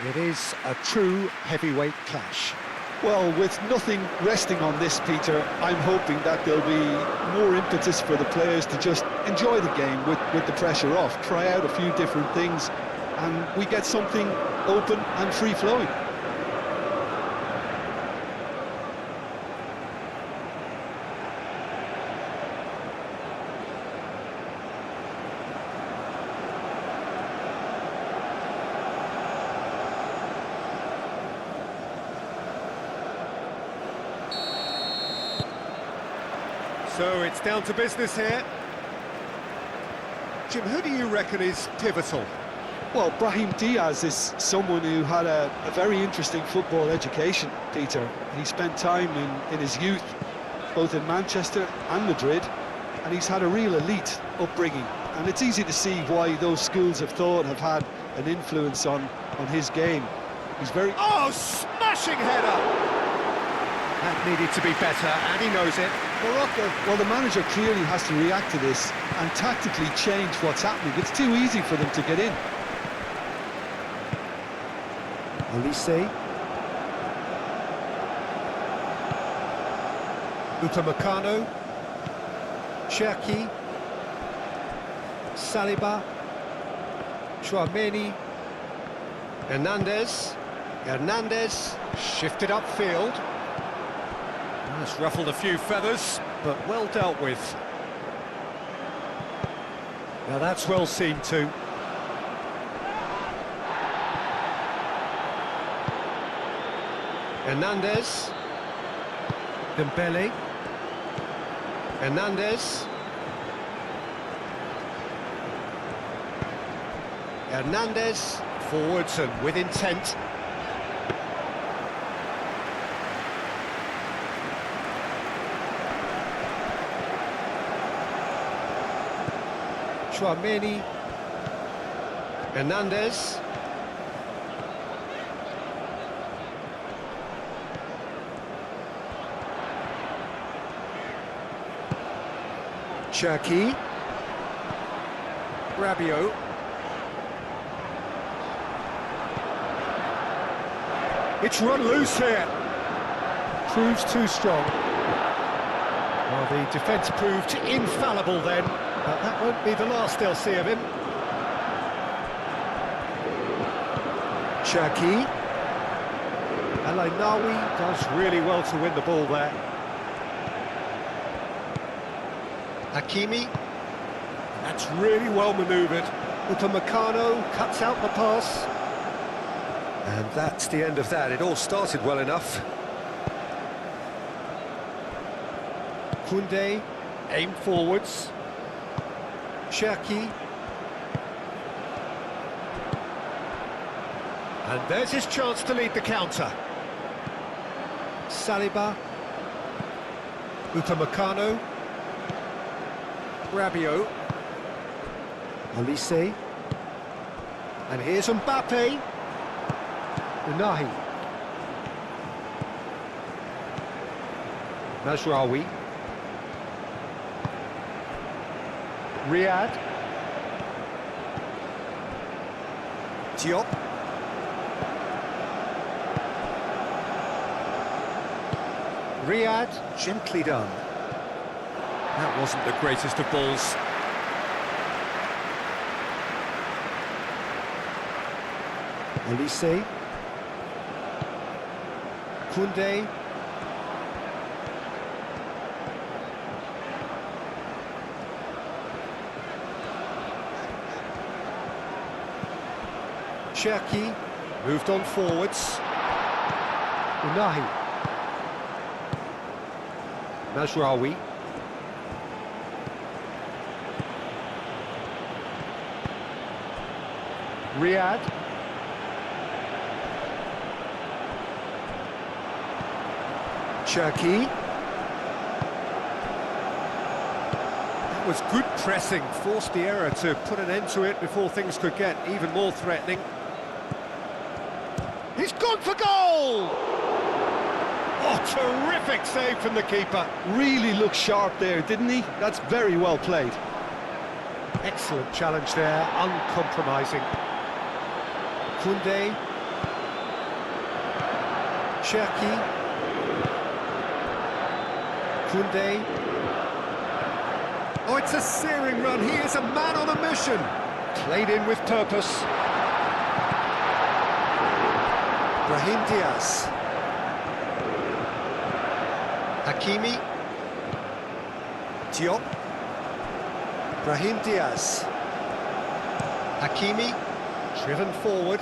It is a true heavyweight clash. Well, with nothing resting on this, Peter, I'm hoping that there'll be more impetus for the players to just enjoy the game with the pressure off, try out a few different things, and we get something open and free-flowing. So it's down to business here. Jim, who do you reckon is pivotal? Well, Brahim Diaz is someone who had a very interesting football education, Peter. He spent time in his youth, both in Manchester and Madrid, and he's had a real elite upbringing. And it's easy to see why those schools of thought have had an influence on his game. He's very... Oh, smashing header! That needed to be better, and he knows it. Morocco, well, the manager clearly has to react to this and tactically change what's happening. It's too easy for them to get in. Olise. Upamecano. Cherki. Saliba. Chouameni. Hernandez shifted upfield. That's ruffled a few feathers, but well dealt with. Now that's well seen too. Hernandez. Dembele. Hernandez. Hernandez. Forwards and with intent. Chouameni. Hernandez. Cherki. Rabiot. It's run loose here. Proves too strong. Well, the defence proved infallible then, but that won't be the last they'll see of him. Cherki. Alainawi does really well to win the ball there. Hakimi. That's really well manoeuvred. Upamecano cuts out the pass. And that's the end of that. It all started well enough. Koundé, aim forwards. Cherki. And there's his chance to lead the counter. Saliba. Upamecano. Rabiot. Olise. And here's Mbappe. Unahi. Mazraoui. Riyad. Diop. Riyad, gently done. That wasn't the greatest of balls. Olise. Koundé. Cherki moved on forwards. Unahi. Mazraoui. Riyad. Cherki. That was good pressing, forced the error to put an end to it before things could get even more threatening. He's gone for goal! Oh, terrific save from the keeper. Really looked sharp there, didn't he? That's very well played. Excellent challenge there, uncompromising. Koundé. Cherki. Koundé. Oh, it's a searing run. He is a man on a mission. Played in with purpose. Brahim Diaz. Hakimi. Diop. Brahim Diaz. Hakimi. Driven forward.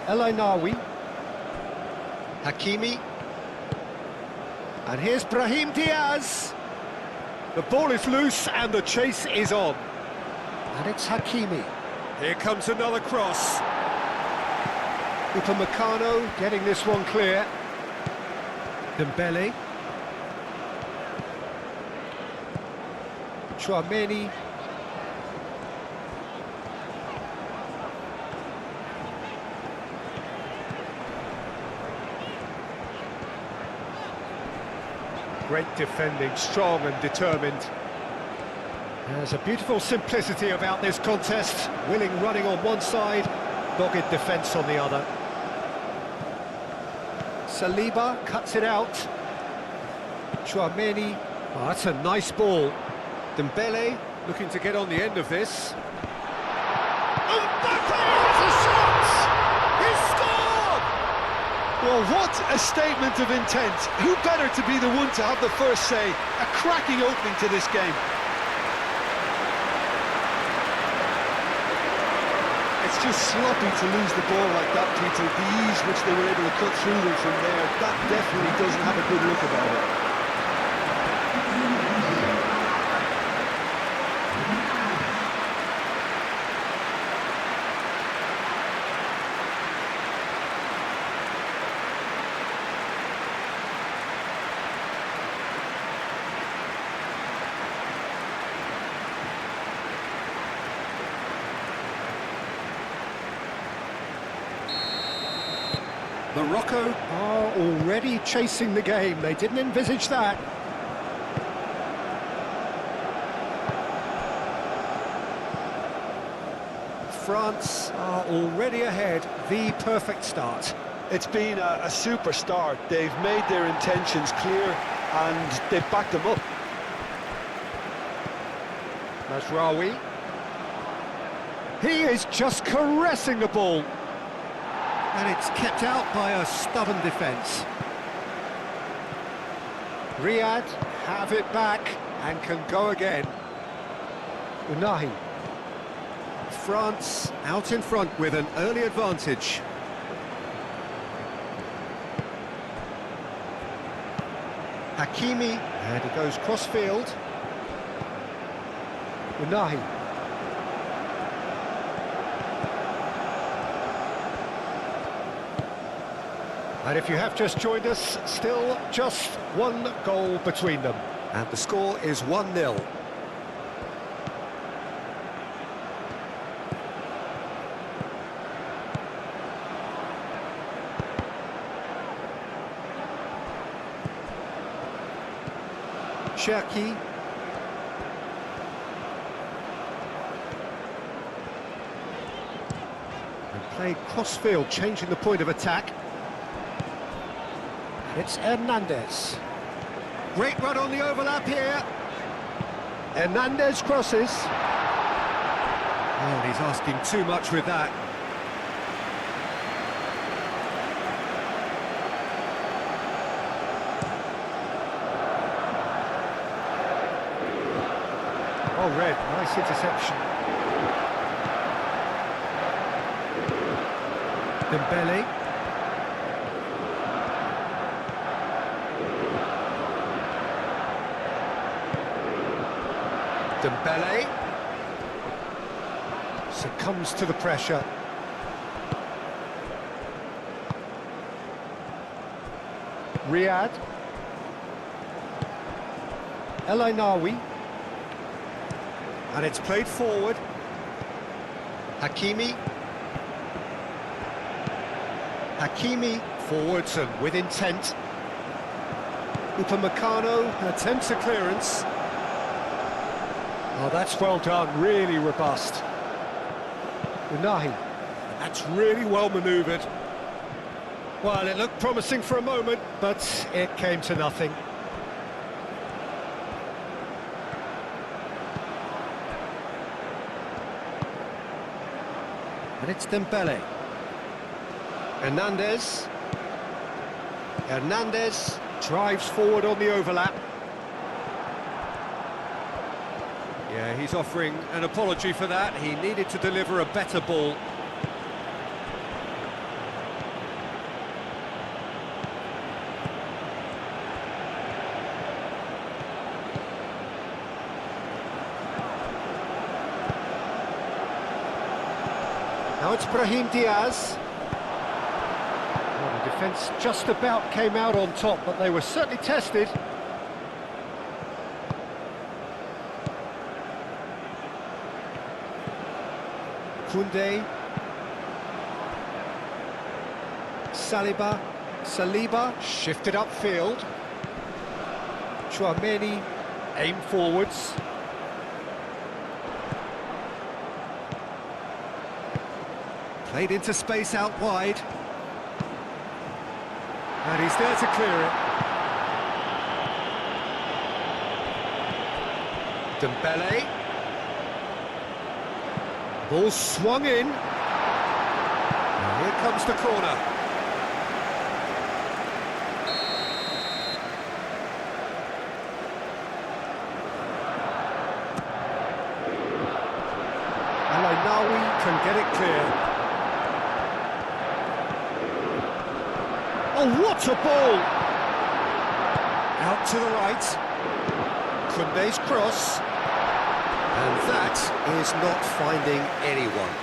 El Ainaoui. Hakimi. And here's Brahim Diaz. The ball is loose and the chase is on. And it's Hakimi. Here comes another cross. Upamecano getting this one clear. Dembele. Chouameni. Great defending, strong and determined. There's a beautiful simplicity about this contest. Willing running on one side, dogged defence on the other. Saliba cuts it out. Chouameni. Oh, that's a nice ball. Dembele looking to get on the end of this. Mbappe has a shot! He's scored! Well, what a statement of intent. Who better to be the one to have the first say? A cracking opening to this game. It's just sloppy to lose the ball like that, Peter. The ease which they were able to cut through them from there, that definitely doesn't have a good look about it. Morocco are already chasing the game. They didn't envisage that. France are already ahead. The perfect start. It's been a super start. They've made their intentions clear and they've backed them up. Mazraoui. He is just caressing the ball. And it's kept out by a stubborn defence. Riyad have it back and can go again. Unahi. France out in front with an early advantage. Hakimi, and he goes cross-field. Unahi. And if you have just joined us, still just one goal between them. And the score is 1-0. Cherki. And played cross-field, changing the point of attack. It's Hernandez. Great run on the overlap here. Hernandez crosses. Oh, he's asking too much with that. Oh, red. Nice interception. Dembele. Dembele succumbs to the pressure. Riyad. El Ainaoui. And it's played forward. Hakimi. Hakimi forwards and with intent. Upamecano attempts a clearance. Oh, that's well done, really robust. Unahi. That's really well manoeuvred. Well, it looked promising for a moment, but it came to nothing. And it's Dembele. Hernandez. Hernandez drives forward on the overlap. Yeah, he's offering an apology for that. He needed to deliver a better ball. Now it's Brahim Diaz. Well, the defence just about came out on top, but they were certainly tested. Koundé. Saliba shifted upfield. Chouameni aimed forwards. Played into space out wide. And he's there to clear it. Dembele. Ball swung in. And here comes the corner. Al-Ainaoui can get it clear. Oh, what a ball! Out to the right. Koundé's cross. And that is not finding anyone.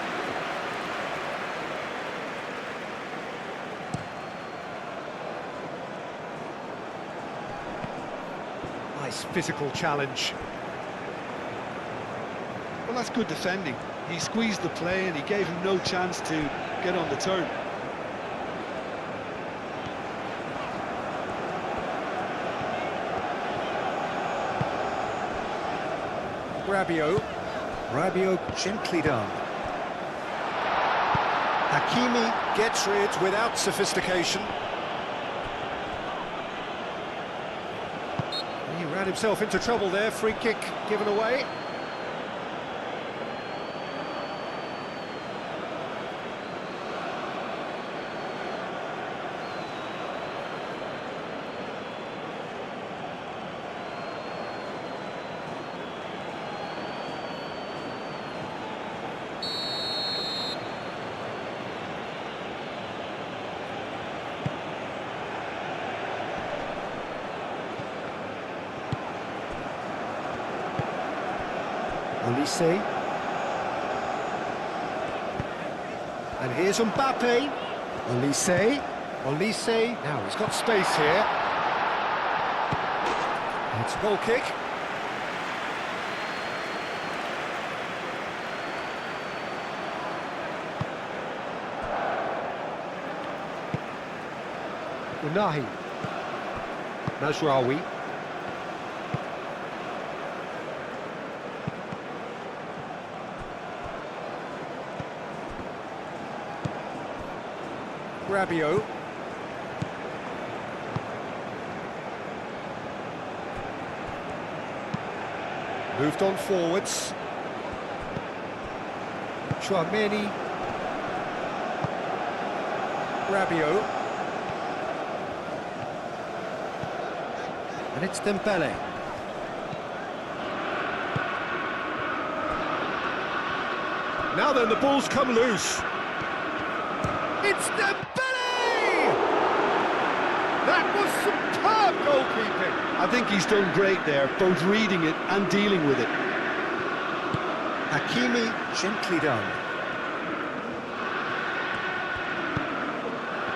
Nice physical challenge. Well, that's good defending. He squeezed the play and he gave him no chance to get on the turn. Rabiot gently done. Hakimi gets rid without sophistication. He ran himself into trouble there, free kick given away. Olise. And here's Mbappe. Olise. Now he's got space here. It's a goal kick. Unahi. Mazraoui. Rabiot. Moved on forwards. Chouameni. Rabiot. And it's Dembele. Now then, the ball's come loose. It's Dembele! That was superb goalkeeping. I think he's done great there, both reading it and dealing with it. Hakimi gently done.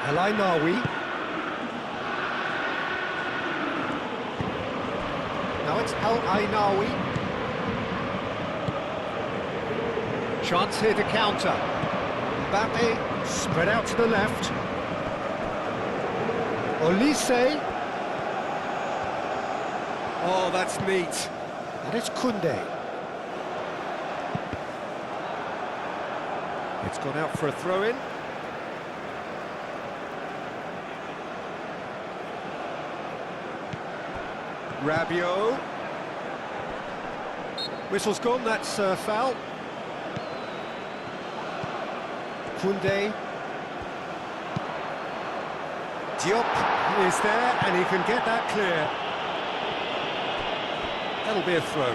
Al-Ainaoui. Now it's Al-Ainaoui. Chance here to counter. Mbappe spread out to the left. Olise. Oh, that's neat. And it's Koundé. It's gone out for a throw-in. Rabiot. Whistle's gone, that's foul. Koundé. Diop is there, and he can get that clear. That'll be a throw.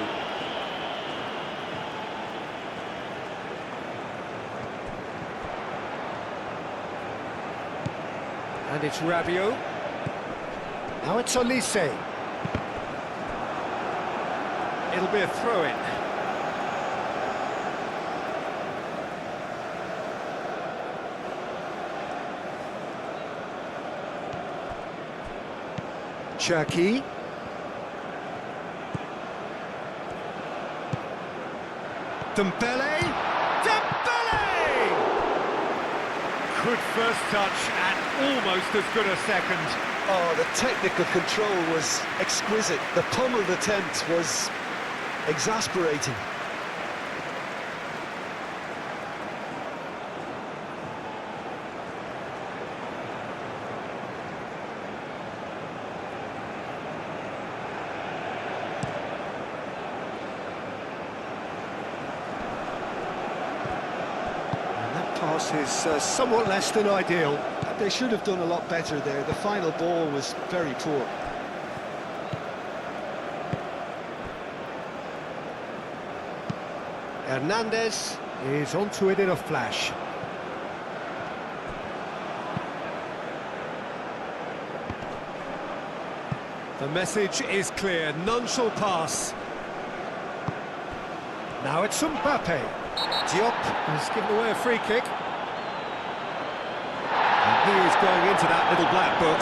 And it's Rabiot. Now it's Olise. It'll be a throw-in. Cherki. Dembele. Dembele! Good first touch and almost as good a second. Oh, the technical control was exquisite. The pummeled attempt was exasperating. And that pass is somewhat less than ideal. They should have done a lot better there. The final ball was very poor. Hernandez is onto it in a flash. The message is clear, none shall pass. Now it's Mbappe. Diop has given away a free kick. And he is going into that little black book.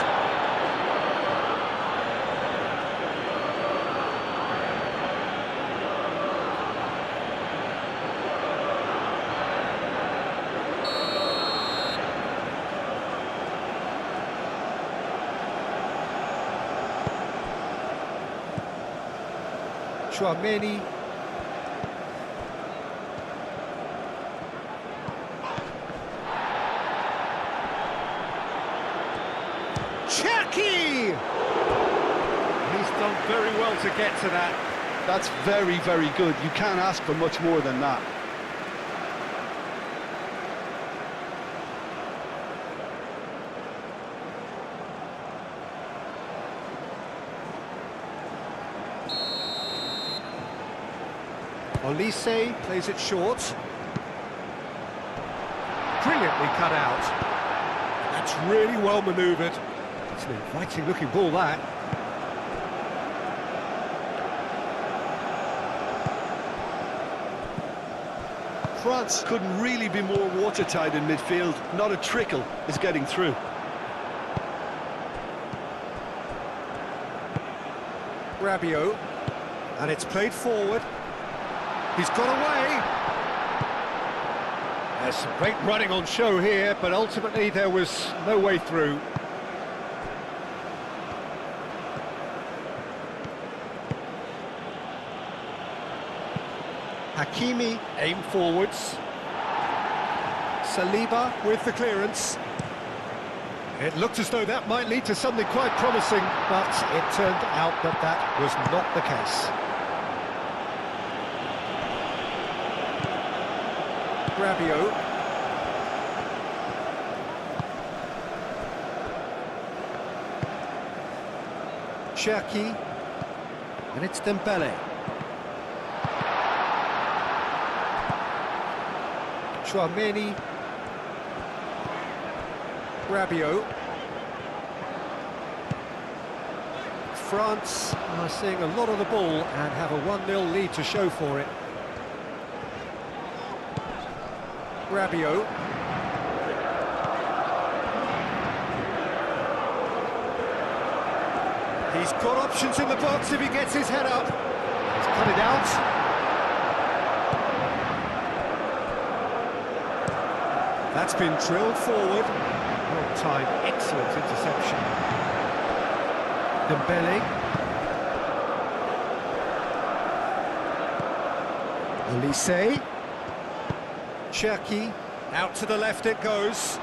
Chouameni. Cherki! He's done very well to get to that. That's very, very good. You can't ask for much more than that. Olise plays it short. Brilliantly cut out. That's really well manoeuvred. It's an inviting looking ball, that. France couldn't really be more watertight in midfield. Not a trickle is getting through. Rabiot. And it's played forward. He's got away. There's some great running on show here, but ultimately there was no way through. Hakimi aimed forwards. Saliba with the clearance. It looked as though that might lead to something quite promising, but it turned out that that was not the case. Rabiot. Cherki. And it's Dembele. Chouameni. Rabiot. France are seeing a lot of the ball and have a 1-0 lead to show for it. Rabiot. He's got options in the box if he gets his head up. He's cut it out. That's been drilled forward. Well timed, excellent interception. Dembele. Olise. Cherki. Out to the left it goes.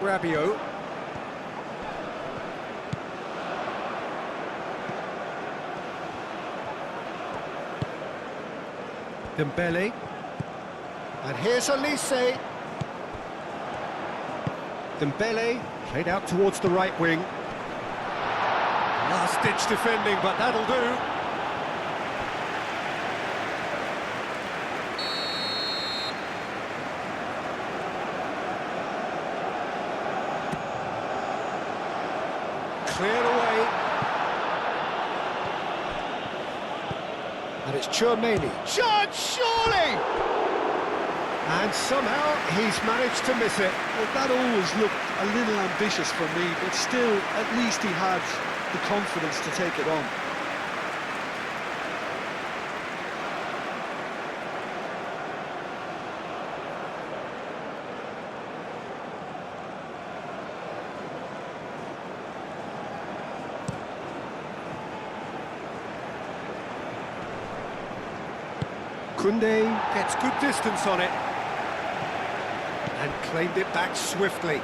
Rabiot. Dembele. And here's Elise. Dembele played out towards the right wing. Last-ditch defending, but that'll do. Cleared away. And it's Chouameni. Shot, surely! And somehow he's managed to miss it. Well, that always looked a little ambitious for me, but still, at least he had the confidence to take it on. Koundé gets good distance on it and claimed it back swiftly.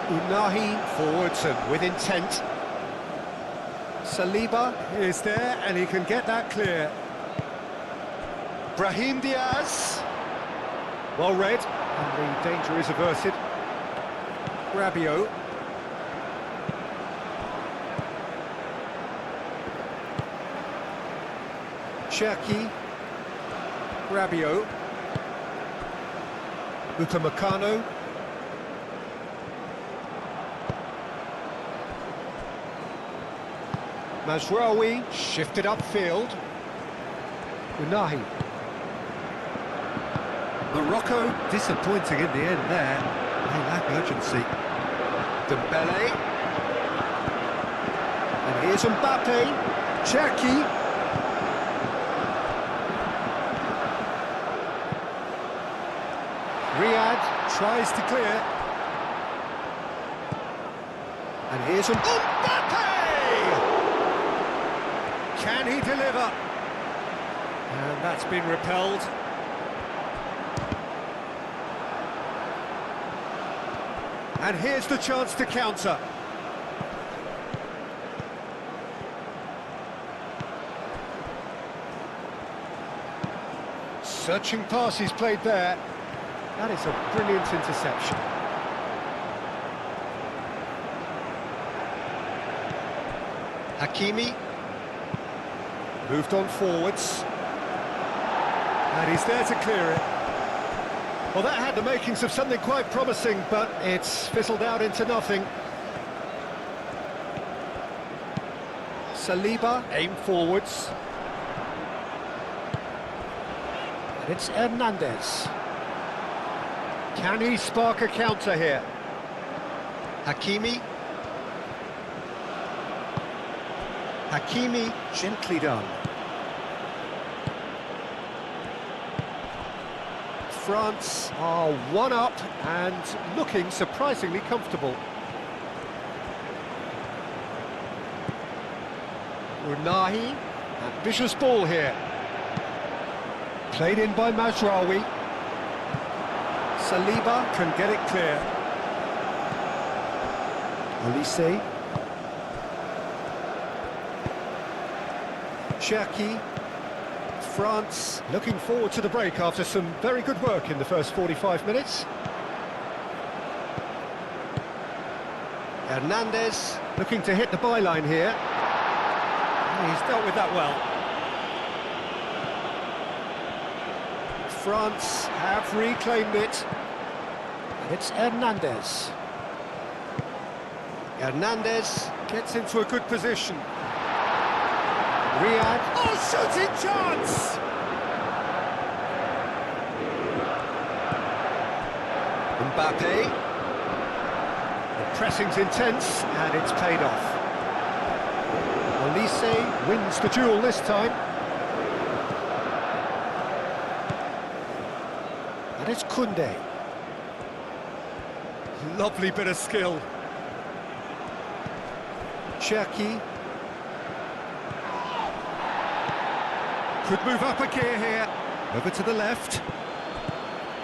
Unahi forwards and with intent. Saliba is there and he can get that clear. Brahim Diaz. Well read, and the danger is averted. Rabiot. Cherki. Rabiot. Upamecano. Mazraoui shifted upfield. Unahi. Morocco disappointing in the end there. They lack urgency. Dembele. And here's Mbappe. Cherki. Riyad tries to clear. And here's Mbappe! Can he deliver? And that's been repelled. And here's the chance to counter. Searching pass he's played there. That is a brilliant interception. Hakimi. Moved on forwards. And he's there to clear it. Well, that had the makings of something quite promising, but it's fizzled out into nothing. Saliba, aim forwards. And it's Hernandez. Can he spark a counter here? Hakimi. Hakimi, gently done. France are one up and looking surprisingly comfortable. Unahi, ambitious ball here. Played in by Mazraoui. Saliba can get it clear. Elise. Cherki. France looking forward to the break after some very good work in the first 45 minutes. Hernandez looking to hit the byline here. He's dealt with that well. France have reclaimed it. And it's Hernandez. Hernandez gets into a good position. Riyad. Oh, shooting chance! Mbappe. The pressing's intense and it's paid off. Elise wins the duel this time. And it's Koundé. Lovely bit of skill. Cherki. Could move up a gear here. Over to the left.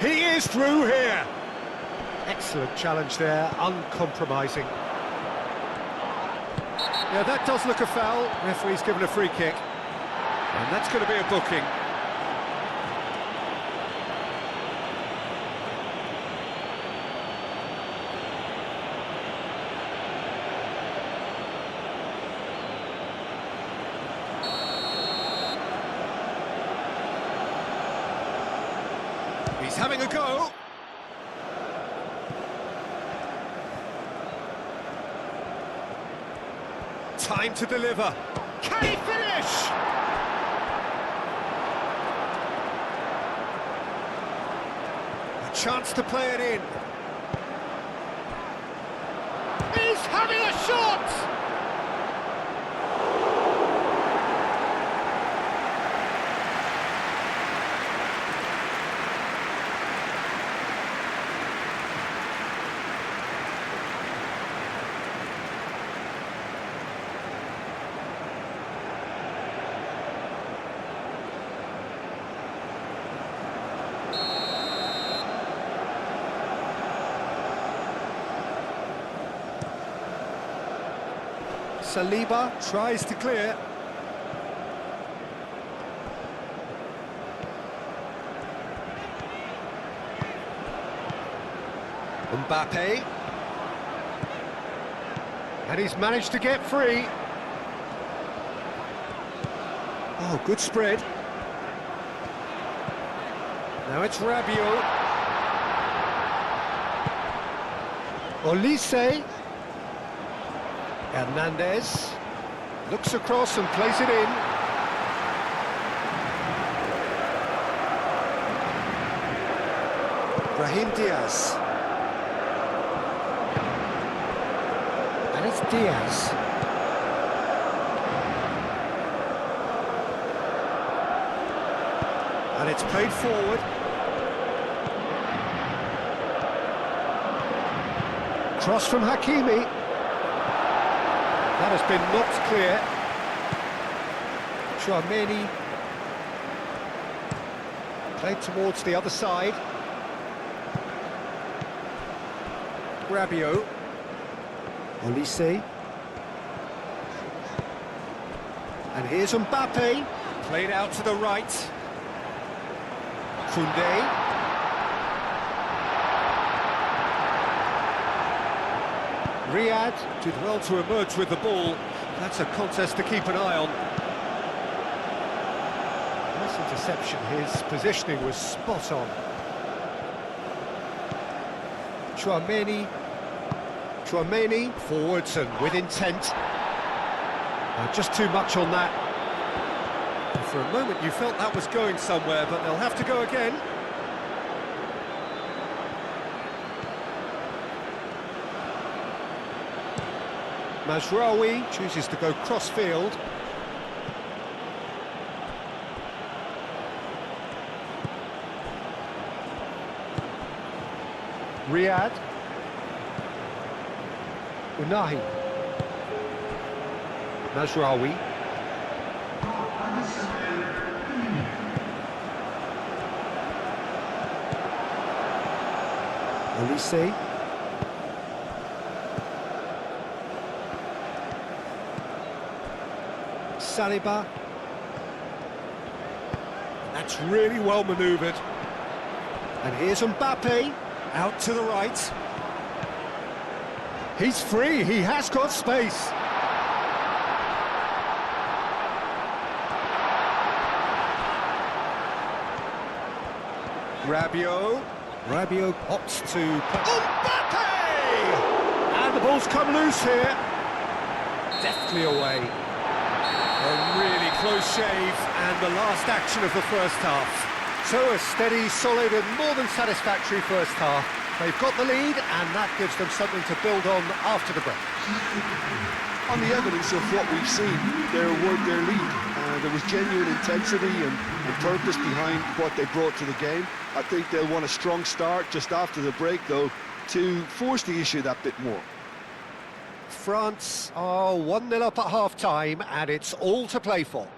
He is through here. Excellent challenge there, uncompromising. Yeah, that does look a foul. Referee's given a free kick. And that's going to be a booking. He's having a go. Time to deliver. Can he finish? A chance to play it in. He's having a shot! Saliba tries to clear. Mbappe. And he's managed to get free. Oh, good spread. Now it's Rabiot. Olise. Hernandez looks across and plays it in. Brahim Diaz. And it's Diaz. And it's played forward. Cross from Hakimi. That has been knocked clear. Chouameni played towards the other side. Rabiot. Olise. And here's Mbappe. Played out to the right. Koundé. Riyad did well to emerge with the ball. That's a contest to keep an eye on. Nice interception. His positioning was spot on. Chouameni forwards and with intent. Just too much on that. And for a moment you felt that was going somewhere, but they'll have to go again. Mazraoui chooses to go cross-field. Riyad. Unahi. Mazraoui. Olise. Saliba. That's really well manoeuvred. And here's Mbappe, out to the right. He's free, he has got space. Rabiot opts to... Mbappe! And the ball's come loose here. Deftly away. A really close shave, and the last action of the first half. So a steady, solid and more than satisfactory first half. They've got the lead, and that gives them something to build on after the break. On the evidence of what we've seen, their lead. There was genuine intensity and purpose behind what they brought to the game. I think they'll want a strong start just after the break, though, to force the issue that bit more. France are 1-0 up at half-time, and it's all to play for.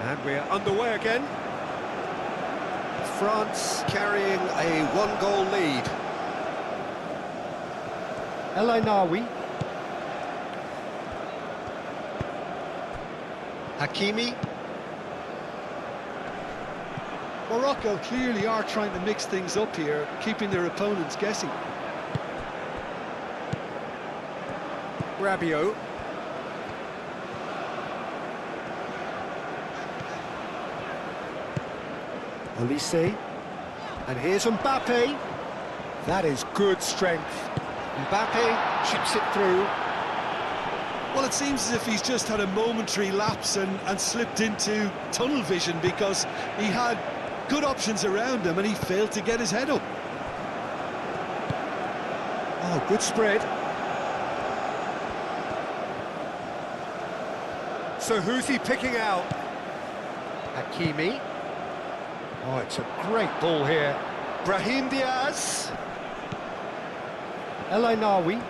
And we're underway again. France carrying a one-goal lead. El Ainaoui. Hakimi. Morocco clearly are trying to mix things up here, keeping their opponents guessing. Rabiot. Olise. And here's Mbappe. That is good strength. Mbappe chips it through. Well, it seems as if he's just had a momentary lapse and slipped into tunnel vision, because he had good options around him and he failed to get his head up. Oh, good spread. So who's he picking out? Hakimi. Oh, it's a great ball here. Brahim Diaz. El Ainawi.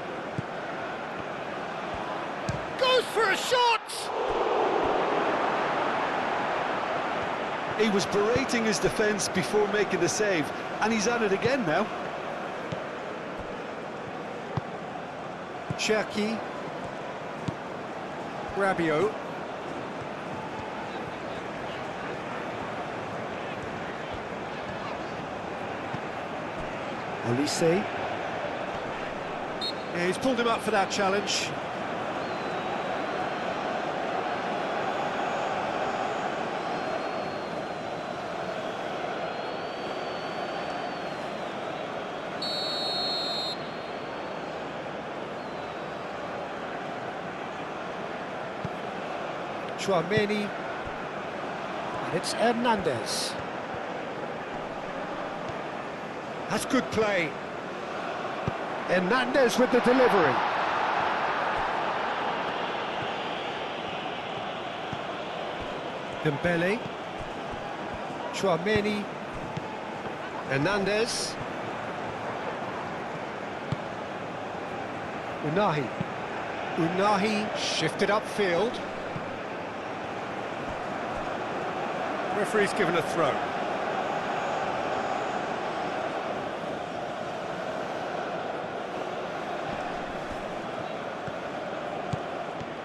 Goes for a shot! He was berating his defence before making the save, and he's at it again now. Cherki. Rabiot. Olise. Yeah, he's pulled him up for that challenge. Chouameni, and it's Hernandez. That's good play. Hernandez with the delivery. Dembele. Chouameni. Hernandez. Unahi. Unahi shifted upfield. Referee's given a throw.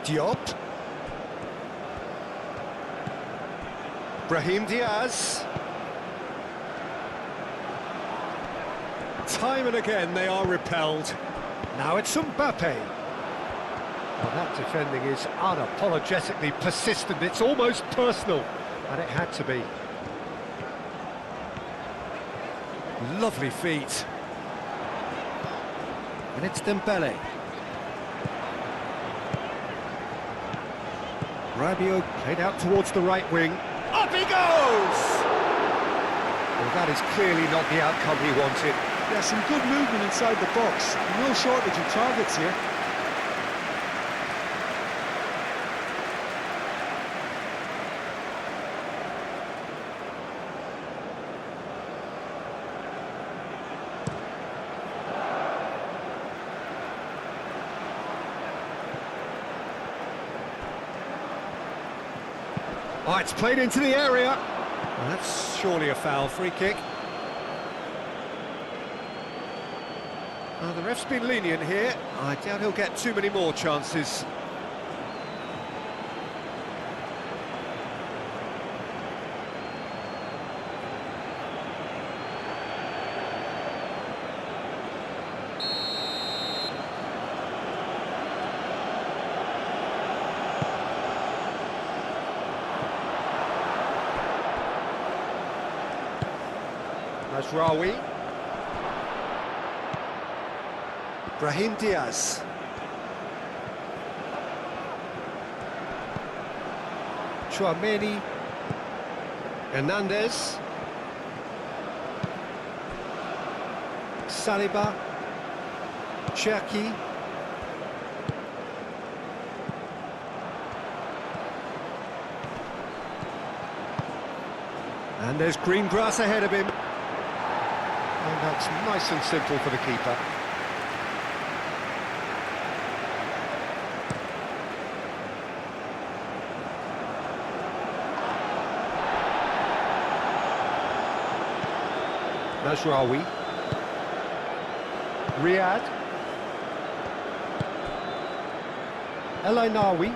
Diop. Brahim Diaz. Time and again they are repelled. Now it's Mbappe. Well, that defending is unapologetically persistent. It's almost personal, and it had to be. Lovely feet. And it's Dembele. Rabiot played out towards the right wing. Up he goes! Well, that is clearly not the outcome he wanted. Yeah, some good movement inside the box. No shortage of targets here. Oh, it's played into the area. Well, that's surely a foul. Free kick. Oh, the ref's been lenient here. I doubt he'll get too many more chances. Mazraoui. Brahim Diaz. Chouameni. Hernandez. Saliba. Cherki. And there's green grass ahead of him. And that's nice and simple for the keeper. Mazraoui. Riyad. El Ainawi.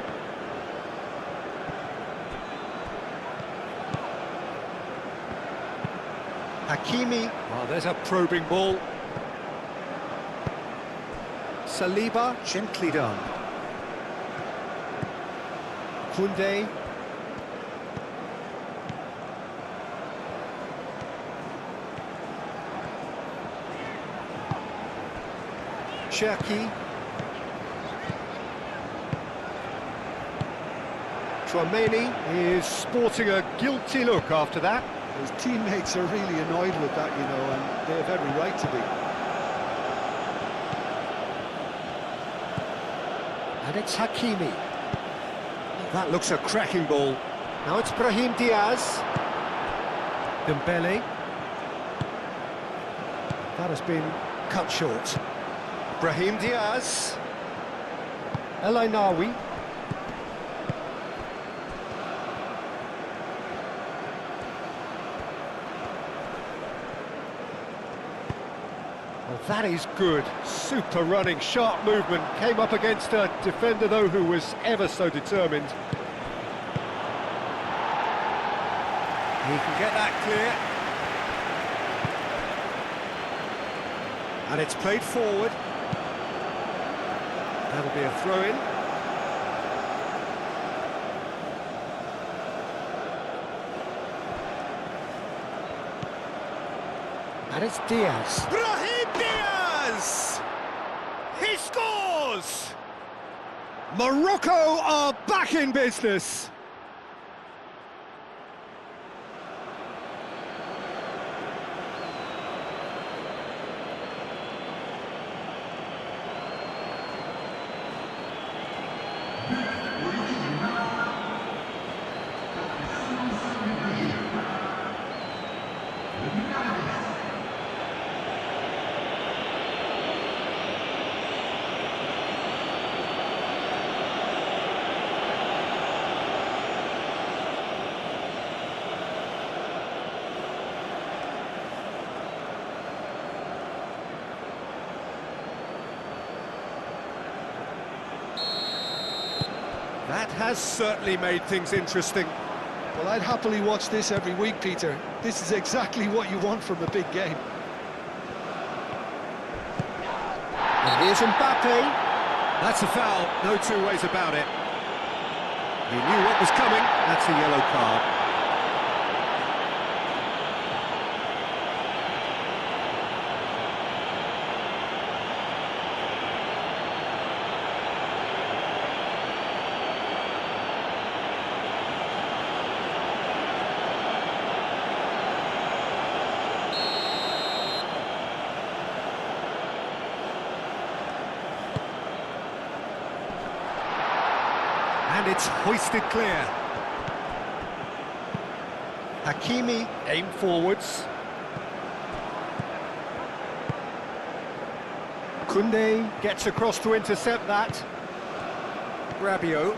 Hakimi. Oh, there's a probing ball. Saliba, gently done. Koundé. Cherki. Chouameni is sporting a guilty look after that. His teammates are really annoyed with that, you know, and they have every right to be. And it's Hakimi. That looks a cracking ball. Now it's Brahim Diaz. Dembele. That has been cut short. Brahim Diaz. El Ainawi. Well, that is good. Super running, sharp movement. Came up against a defender, though, who was ever so determined. He can get that clear. And it's played forward. That'll be a throw-in. And it's Diaz. Brahim Diaz! He scores! Morocco are back in business. That has certainly made things interesting. Well, I'd happily watch this every week, Peter. This is exactly what you want from a big game. And here's Mbappe. That's a foul, no two ways about it. He knew what was coming. That's a yellow card. And it's hoisted clear. Hakimi aimed forwards. Koundé gets across to intercept that. Rabiot.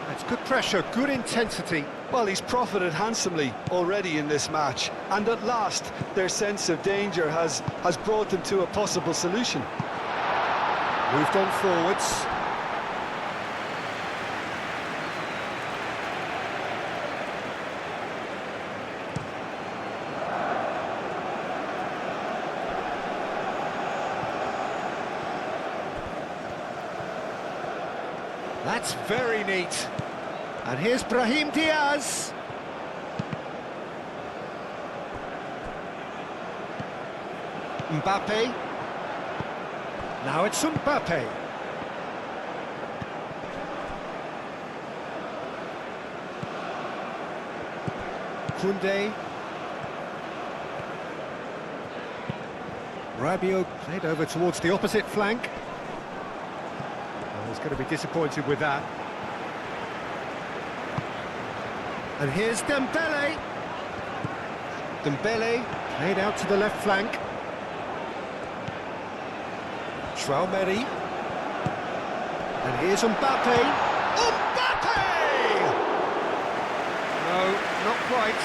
That's good pressure, good intensity. Well, he's profited handsomely already in this match. And at last, their sense of danger has brought them to a possible solution. Moved on forwards. That's very neat. And here's Brahim Diaz. Mbappe. Now it's Mbappe. Koundé. Rabiot played over towards the opposite flank. He's going to be disappointed with that. And here's Dembele. Dembele played out to the left flank. Chouameni. And here's Mbappe. Mbappe! No, not quite.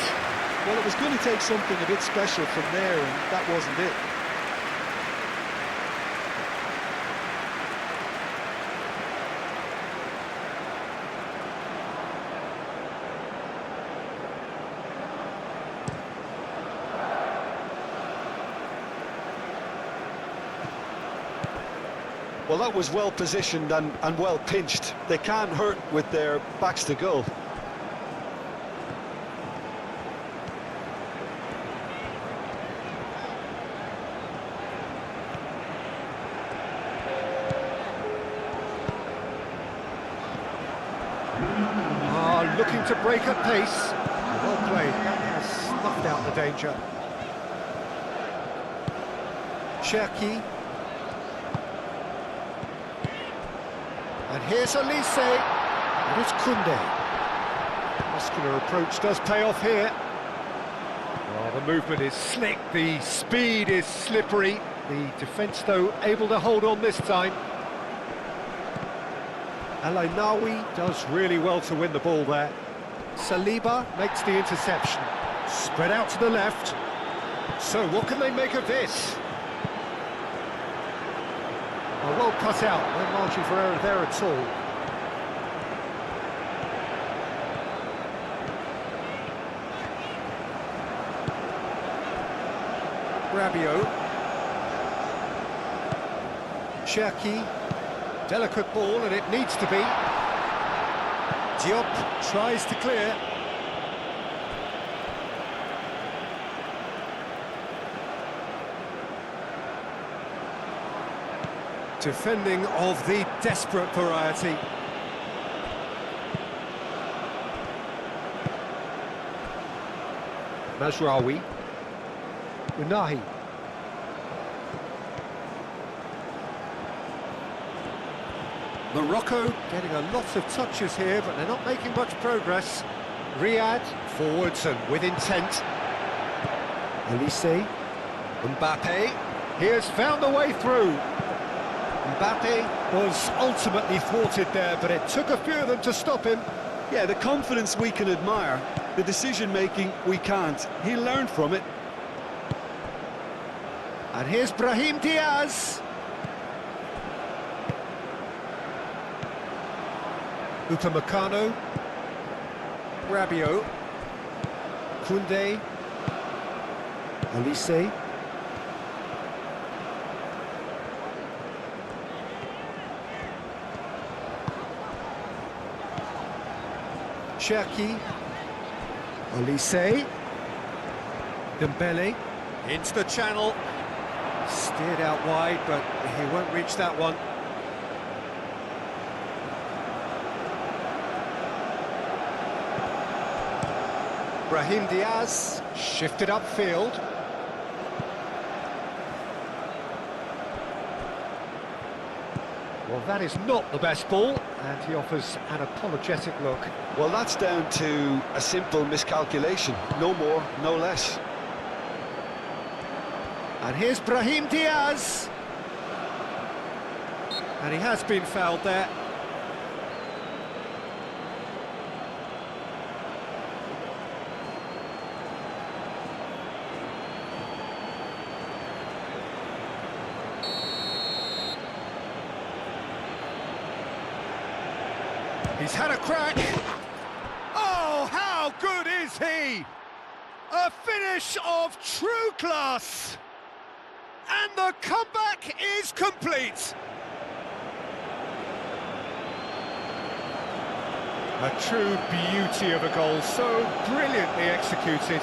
Well, it was going to take something a bit special from there, and that wasn't it. Well, that was well positioned and well pinched. They can't hurt with their backs to goal. Looking to break at pace. Well played, that has snuffed out the danger. Cherki. And here's Elise. And it's Koundé. Muscular approach does pay off here. Well, the movement is slick, the speed is slippery. The defence, though, able to hold on this time. Alainawi does really well to win the ball there. Saliba makes the interception. Spread out to the left. So what can they make of this? Well cut out, no margin for error there at all. Rabiot. Cherki. Delicate ball, and it needs to be. Diop tries to clear. Defending of the desperate variety. Mazraoui. Unahi. Morocco getting a lot of touches here, but they're not making much progress. Riyad forwards and with intent. Elise. Mbappe. He has found the way through. Mbappe was ultimately thwarted there, but it took a few of them to stop him. Yeah, the confidence we can admire, the decision-making we can't. He learned from it. And here's Brahim Diaz. Upamecano. Rabiot. Koundé. Elise. Cherki. Elise. Dembele. Into the channel. Steered out wide, but he won't reach that one. Brahim Diaz shifted upfield. Well, that is not the best ball, and he offers an apologetic look. Well, that's down to a simple miscalculation. No more, no less. And here's Brahim Diaz. And he has been fouled there. He's had a crack. Oh, how good is he? A finish of true class. And the comeback is complete. A true beauty of a goal, so brilliantly executed.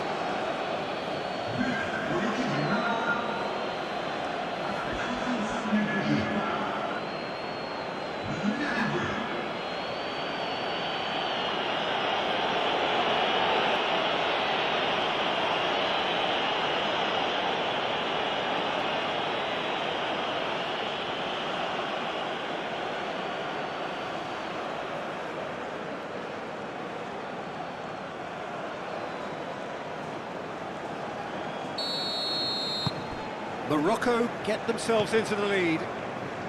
Morocco get themselves into the lead.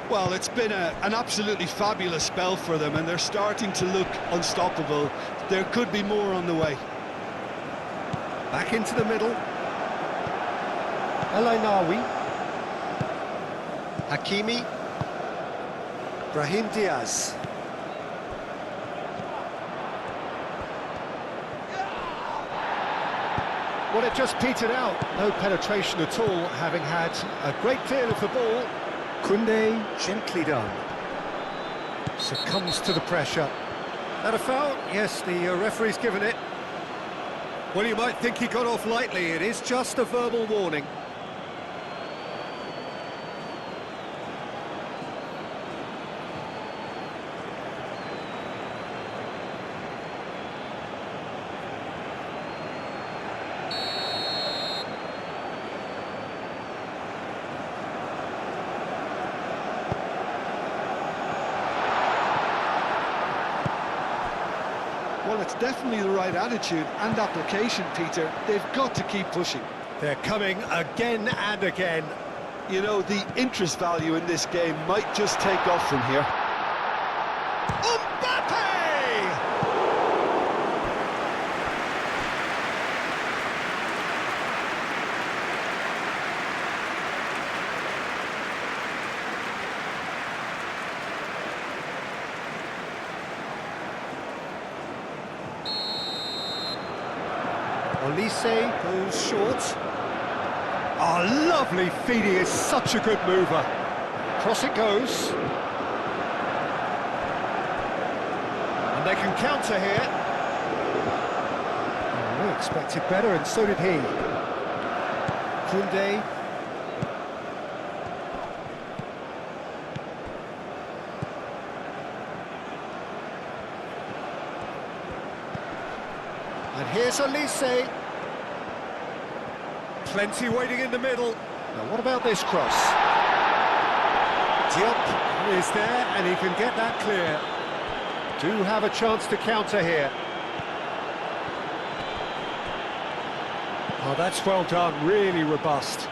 Well, it's been an absolutely fabulous spell for them, and they're starting to look unstoppable. There could be more on the way. Back into the middle. Alainawi. Hakimi. Brahim Diaz. Well, it just petered out. No penetration at all, having had a great deal of the ball. Koundé, gently done. Succumbs to the pressure. That a foul? Yes, the referee's given it. Well, you might think he got off lightly. It is just a verbal warning. Well, it's definitely the right attitude and application, Peter. They've got to keep pushing. They're coming again and again. You know, the interest value in this game might just take off from here. Mbappe! Olise goes short. Oh, lovely feed, he is such a good mover. Cross it goes. And they can counter here. Oh, we expected better, and so did he. Koundé. And here's Olise. Plenty waiting in the middle. Now what about this cross? Diop is there and he can get that clear. Do have a chance to counter here. Oh, that's well done, really robust.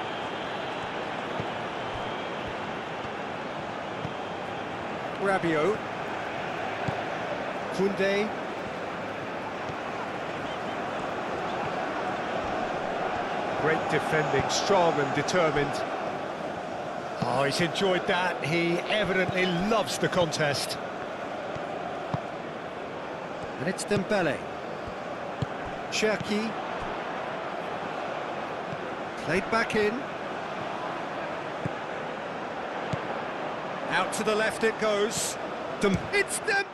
Rabiot. Koundé. Great defending, strong and determined. Oh, he's enjoyed that. He evidently loves the contest. And it's Dembele. Cherki. Played back in. Out to the left it goes. It's Dembele!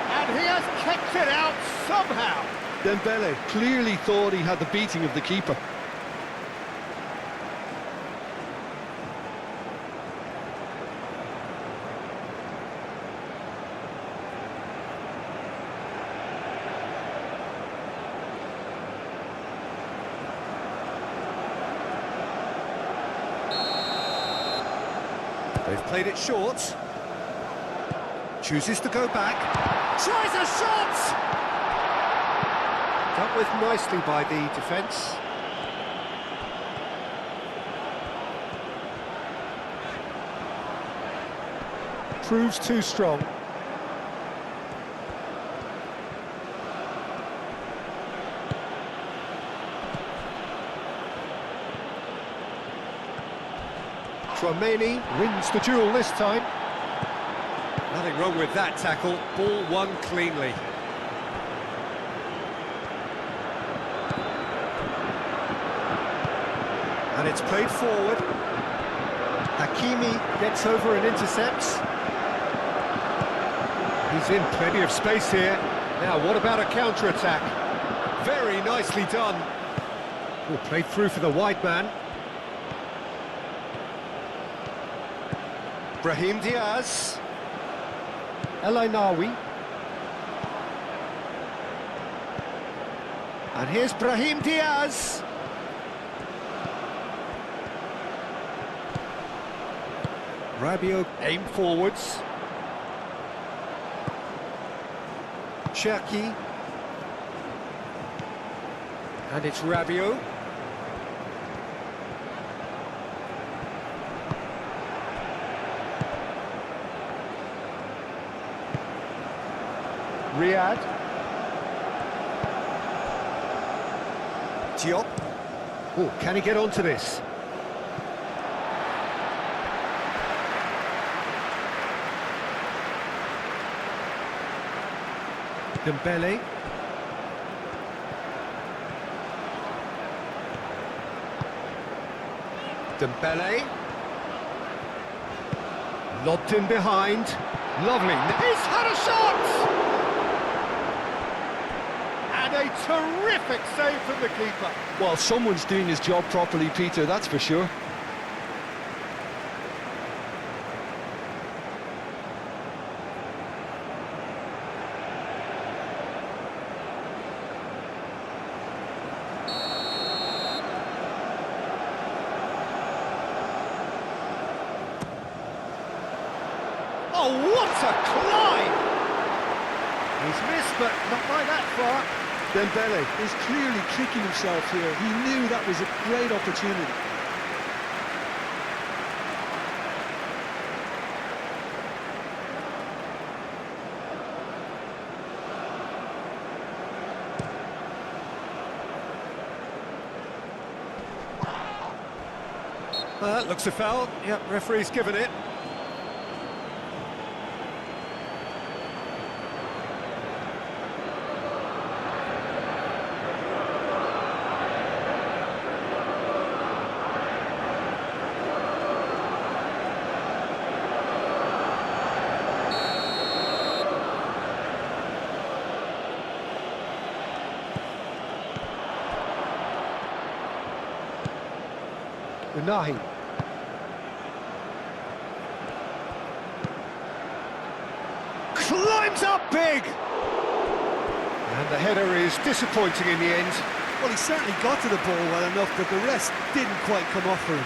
And he has kicked it out somehow. Dembele clearly thought he had the beating of the keeper. They've played it short. Chooses to go back. Tries a shot! Dealt with nicely by the defence. Proves too strong. Tchouaméni wins the duel this time. Nothing wrong with that tackle. Ball won cleanly. And it's played forward. Hakimi gets over and intercepts. He's in plenty of space here. Now, what about a counter-attack? Very nicely done. Oh, played through for the wide man. Brahim Diaz. El Ainaoui. And here's Brahim Diaz. Rabiot aim forwards. Cherki. And it's Rabiot. Riyad. Diop. Oh, can he get onto this? Dembele. Dembele. Lobbed in behind. Lovely. He's had a shot! And a terrific save from the keeper. Well, someone's doing his job properly, Peter, that's for sure. Oh, what a climb! He's missed, but not by that far. Dembele. He's clearly kicking himself here. He knew that was a great opportunity. That looks a foul. Yep, referee's given it. Unahi. Climbs up big! And the header is disappointing in the end. Well, he certainly got to the ball well enough, but the rest didn't quite come off for him.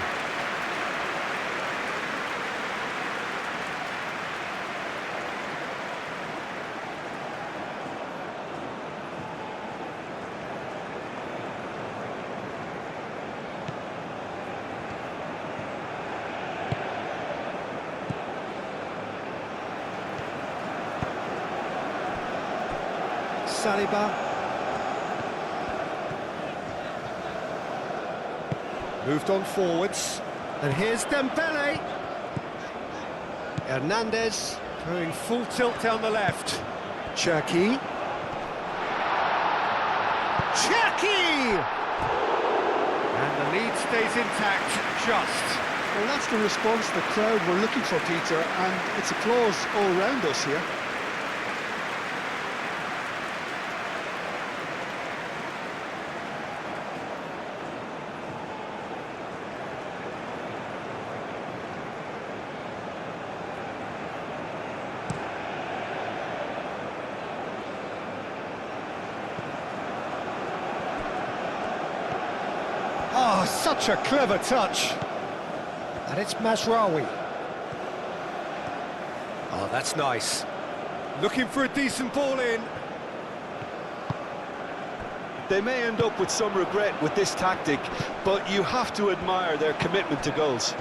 Saliba. Moved on forwards. And here's Dembele. Hernandez going full tilt down the left. Cherki. Cherki! And the lead stays intact, just. Well, that's the response the crowd were looking for, Peter, and it's applause all round us here. Oh, such a clever touch. And it's Mazraoui. Oh, that's nice. Looking for a decent ball in. They may end up with some regret with this tactic, but you have to admire their commitment to goals.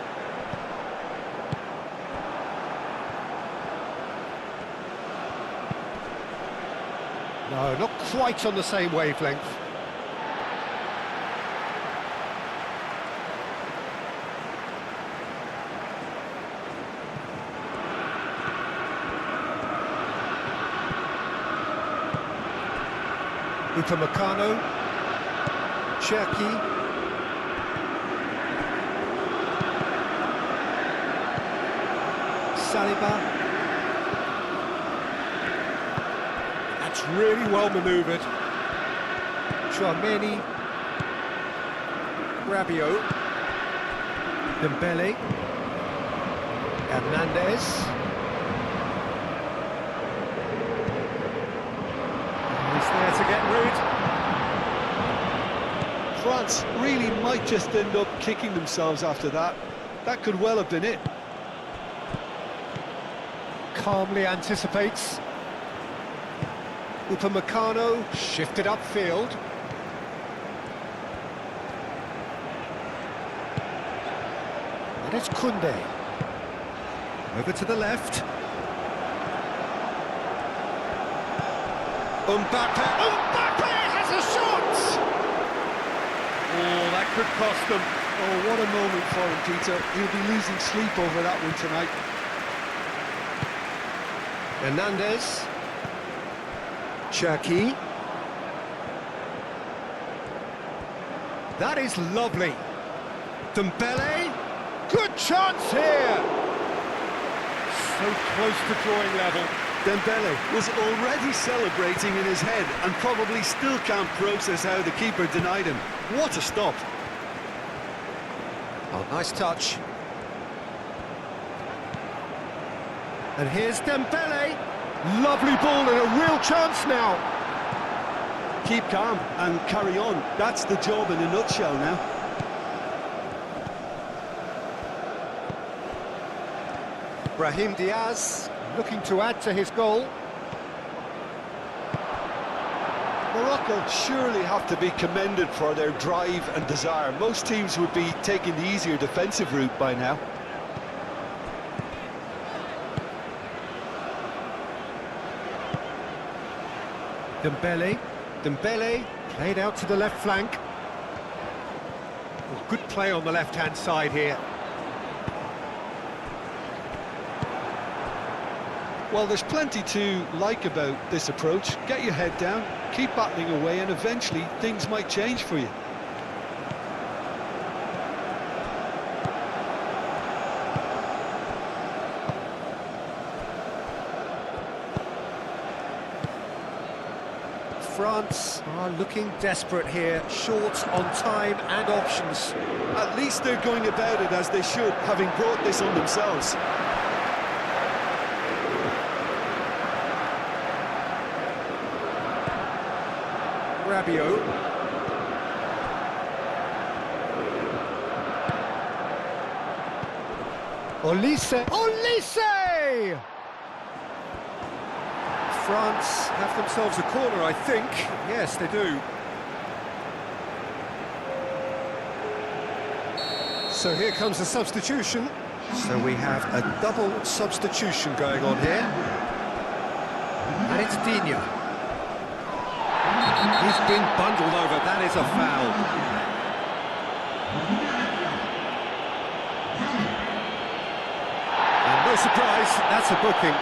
No, not quite on the same wavelength. Upamecano, Cherki, Saliba. That's really well manoeuvred. Chouameni, Rabiot, Dembele, Hernandez. He's there to get rid. France really might just end up kicking themselves after that. That could well have been it. Calmly anticipates. Upamecano shifted upfield. And it's Koundé. Over to the left. Mbappe has a shot! Oh, that could cost them. Oh, what a moment for him, Peter. He'll be losing sleep over that one tonight. Hernandez. Cherki. That is lovely. Dembele. Good chance here! So close to drawing level. Dembele was already celebrating in his head and probably still can't process how the keeper denied him. What a stop! Oh, nice touch. And here's Dembele. Lovely ball and a real chance now. Keep calm and carry on. That's the job in a nutshell now. Brahim Diaz looking to add to his goal. Morocco surely have to be commended for their drive and desire. Most teams would be taking the easier defensive route by now. Dembele played out to the left flank. Well, good play on the left-hand side here. Well, there's plenty to like about this approach. Get your head down, keep battling away, and eventually things might change for you. France are looking desperate here, short on time and options. At least they're going about it as they should, having brought this on themselves. Rabiot. Olise! France have themselves a corner, I think. Yes, they do. So here comes the substitution. So we have a double substitution going on here. And it's Digne. He's been bundled over, that is a foul. And no surprise, that's a booking.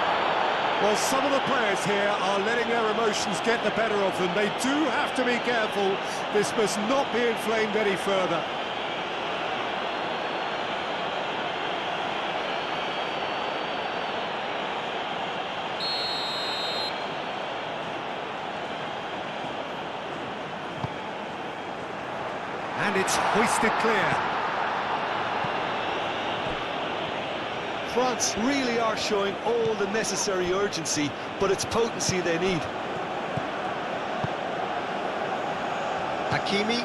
Well, some of the players here are letting their emotions get the better of them. They do have to be careful. This must not be inflamed any further. And it's hoisted clear. France really are showing all the necessary urgency, but it's potency they need. Hakimi.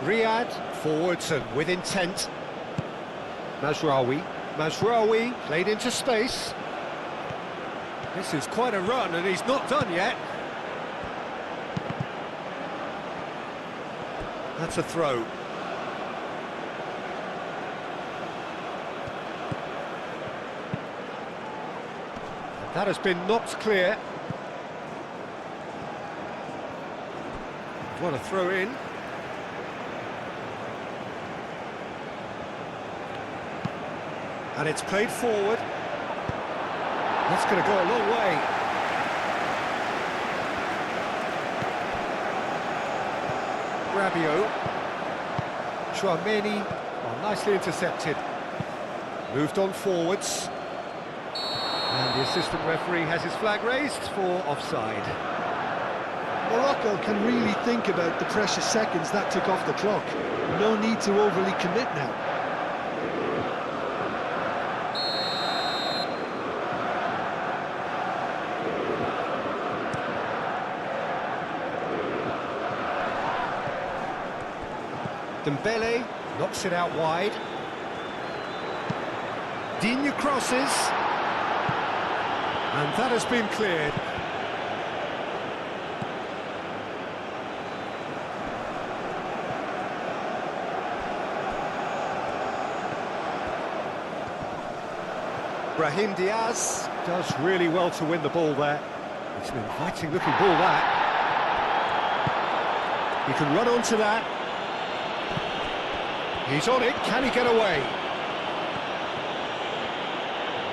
Riyad, forwards and with intent. Mazraoui played into space. This is quite a run and he's not done yet. That's a throw. That has been knocked clear. What a throw in. And it's played forward. That's going to go a long way. Rabiot. Chouameni, well, nicely intercepted. Moved on forwards. And the assistant referee has his flag raised for offside. Morocco can really think about the precious seconds that took off the clock. No need to overly commit now. Dembele knocks it out wide. Digne crosses. And that has been cleared. Brahim Diaz does really well to win the ball there. It's an inviting looking ball, that. He can run onto that. He's on it, can he get away?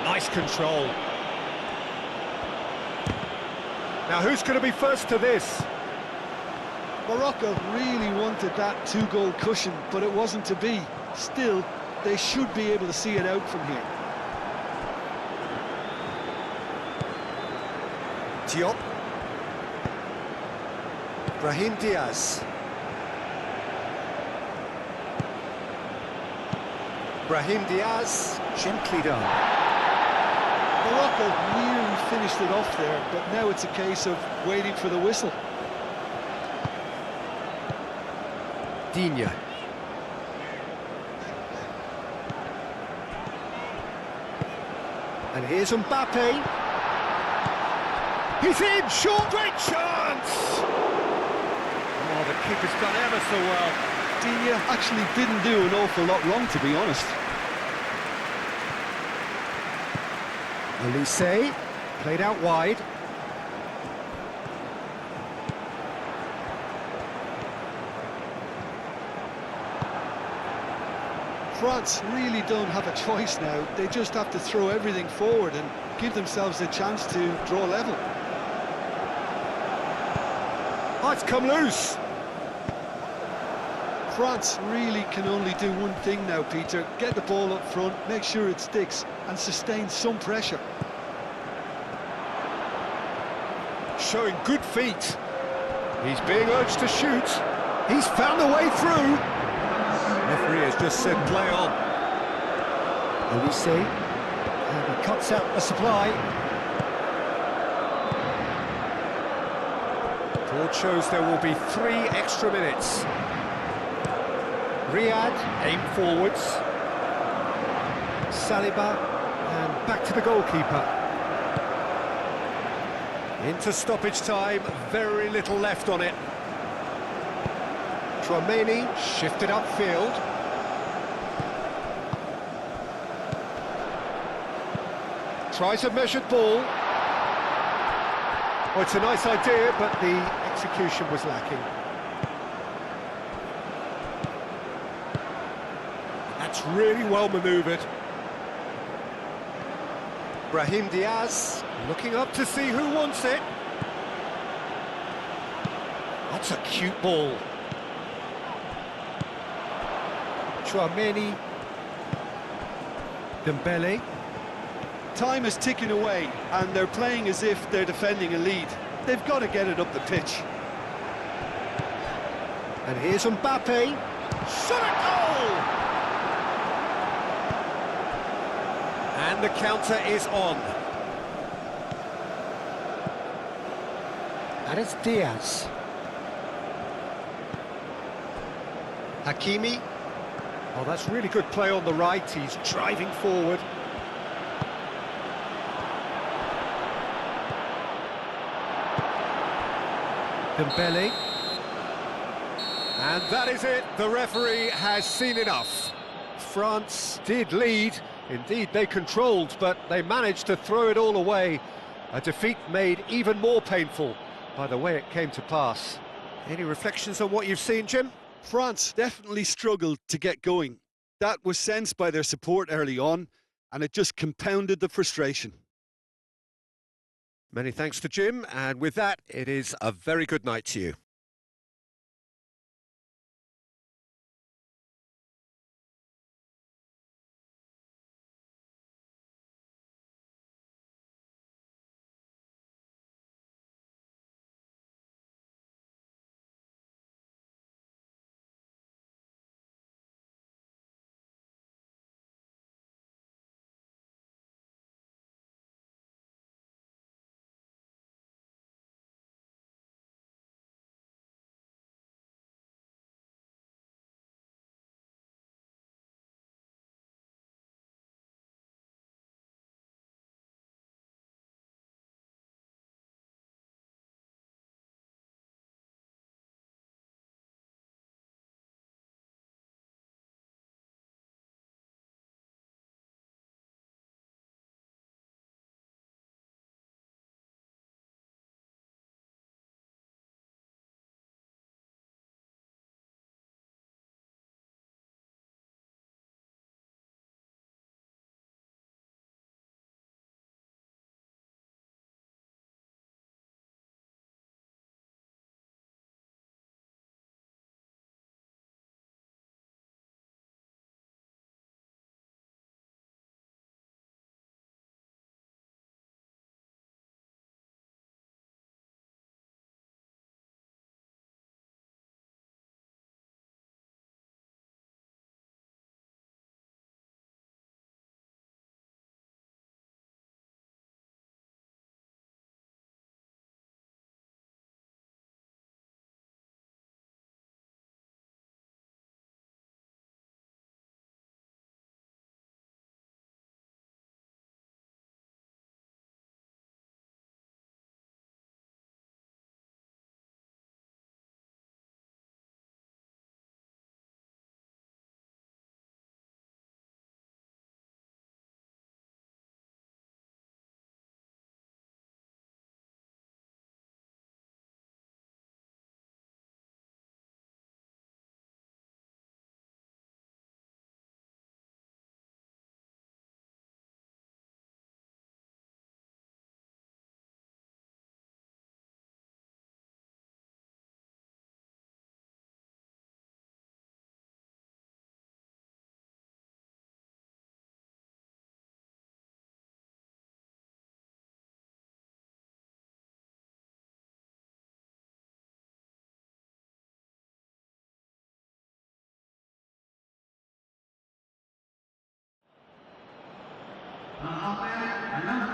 Nice control. Now who's going to be first to this? Morocco really wanted that two-goal cushion, but it wasn't to be. Still, they should be able to see it out from here. Diop. Brahim Diaz. Brahim Diaz, gently done. Morocco nearly finished it off there, but now it's a case of waiting for the whistle. Digne. And here's Mbappe. He's in, short, great chance! Oh, the keeper's done ever so well. Digne actually didn't do an awful lot wrong, to be honest. Olise, played out wide. France really don't have a choice now. They just have to throw everything forward and give themselves a chance to draw level. Oh, it's come loose. France really can only do one thing now, Peter. Get the ball up front, make sure it sticks, and sustain some pressure. Showing good feet. He's being urged to shoot. He's found a way through. Referee has just said play on. Olise, and he cuts out the supply. Board shows there will be 3 extra minutes. Riyad, aim forwards. Saliba, and back to the goalkeeper. Into stoppage time, very little left on it. Tchouaméni shifted upfield. Tries a measured ball. Oh, it's a nice idea, but the execution was lacking. That's really well manoeuvred. Brahim Diaz looking up to see who wants it. That's a cute ball. Tchouaméni. Dembele. Time is ticking away, and they're playing as if they're defending a lead. They've got to get it up the pitch. And here's Mbappe. Shot a goal! And the counter is on. And it's Diaz. Hakimi. Oh, that's really good play on the right. He's driving forward. Dembele. And that is it. The referee has seen enough. France did lead. Indeed, they controlled, but they managed to throw it all away. A defeat made even more painful by the way it came to pass. Any reflections on what you've seen, Jim? France definitely struggled to get going. That was sensed by their support early on, and it just compounded the frustration. Many thanks to Jim, and with that, it is a very good night to you.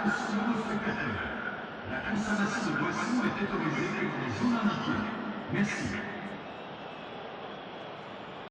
La consommation de boissons est autorisée que dans les zones indiquées. Merci.